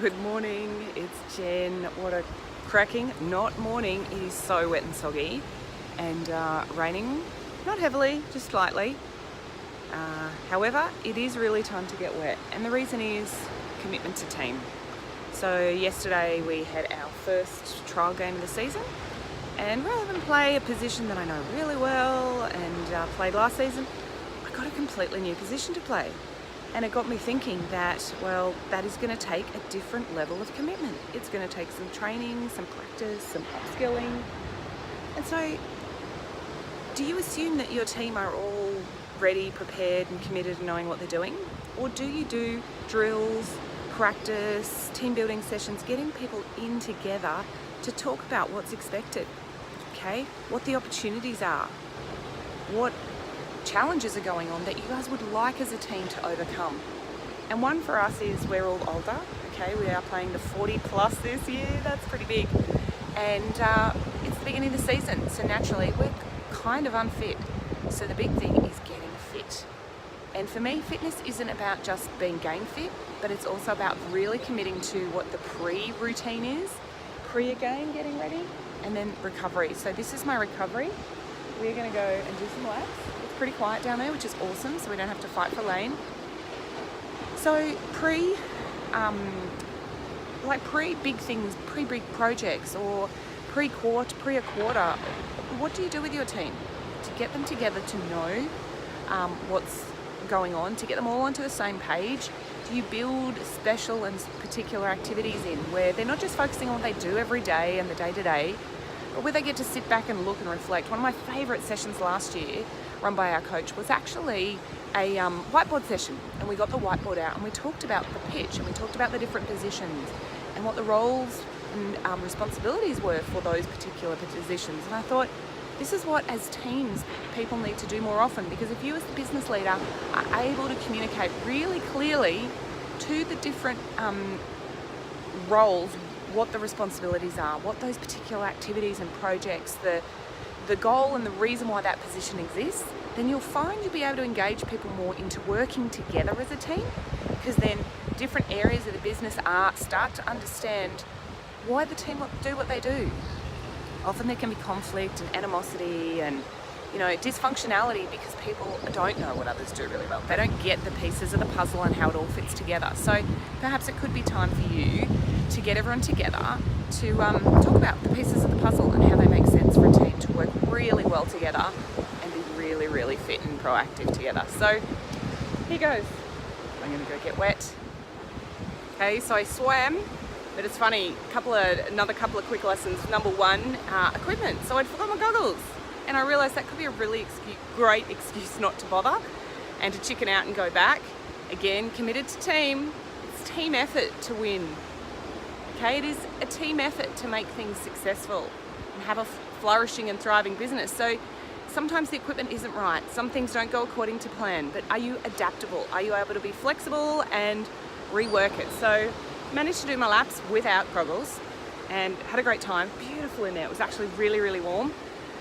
Good morning, it's Jen. What a cracking, not morning. It is so wet and soggy and raining, not heavily, just slightly. However, it is really time to get wet, and the reason is commitment to team. So yesterday we had our first trial game of the season, and rather than play a position that I know really well and played last season, I got a completely new position to play. And it got me thinking that, well, that is going to take a different level of commitment. It's going to take some training, some practice, some upskilling. And so, do you assume that your team are all ready, prepared and committed and knowing what they're doing? Or do you do drills, practice, team building sessions, getting people in together to talk about what's expected, okay? What the opportunities are, what challenges are going on that you guys would like as a team to overcome. And one for us is we're all older, okay? We are playing the 40 plus this year, that's pretty big. And it's the beginning of the season, so naturally we're kind of unfit. So the big thing is getting fit. And for me, fitness isn't about just being game fit, but it's also about really committing to what the pre-routine is, pre a game, getting ready, and then recovery. So this is my recovery. We're gonna go and do some laps. It's pretty quiet down there, which is awesome, so we don't have to fight for lane. So pre big things, pre-big projects, or pre a quarter, what do you do with your team to get them together to know what's going on, to get them all onto the same page? Do you build special and particular activities in where they're not just focusing on what they do every day and the day-to-day, but where they get to sit back and look and reflect? One of my favourite sessions last year, run by our coach, was actually a whiteboard session, and we got the whiteboard out and we talked about the pitch and we talked about the different positions and what the roles and responsibilities were for those particular positions. And I thought, this is what as teams people need to do more often, because if you as the business leader are able to communicate really clearly to the different roles what the responsibilities are, what those particular activities and projects, the goal and the reason why that position exists, then you'll find you'll be able to engage people more into working together as a team, because then different areas of the business start to understand why the team do what they do. Often there can be conflict and animosity and dysfunctionality because people don't know what others do really well. They don't get the pieces of the puzzle and how it all fits together. So perhaps it could be time for you to get everyone together to talk about the pieces of the puzzle and how they make sense for a team to work really well together and be really, really fit and proactive together. So here goes. I'm going to go get wet. Okay, so I swam. But it's funny, another couple of quick lessons. Number one, equipment. So I'd forgot my goggles, and I realised that could be a really great excuse not to bother and to chicken out and go back. Again, committed to team. It's team effort to win. Okay, it is a team effort to make things successful and have a flourishing and thriving business. So sometimes the equipment isn't right. Some things don't go according to plan, but are you adaptable? Are you able to be flexible and rework it? So managed to do my laps without goggles and had a great time. Beautiful in there. It was actually really, really warm.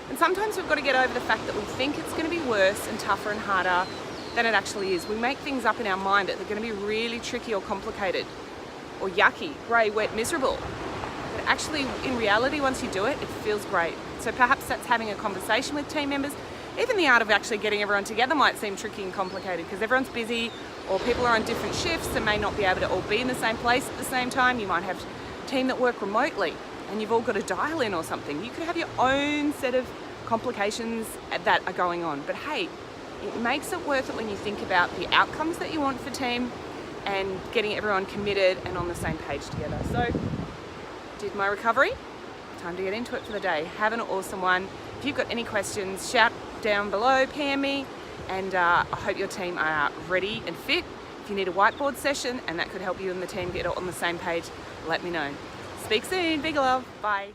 And sometimes we've got to get over the fact that we think it's going to be worse and tougher and harder than it actually is. We make things up in our mind that they're going to be really tricky or complicated or yucky, grey, wet, miserable. But actually, in reality, once you do it, it feels great. So perhaps that's having a conversation with team members. Even the art of actually getting everyone together might seem tricky and complicated because everyone's busy, or people are on different shifts and may not be able to all be in the same place at the same time. You might have a team that work remotely and you've all got to dial in or something. You could have your own set of complications that are going on. But hey, it makes it worth it when you think about the outcomes that you want for team and getting everyone committed and on the same page together. So, did my recovery. Time to get into it for the day. Have an awesome one. If you've got any questions, shout down below, PM me. And I hope your team are ready and fit. If you need a whiteboard session and that could help you and the team get on the same page, let me know. Speak soon. Big love. Bye.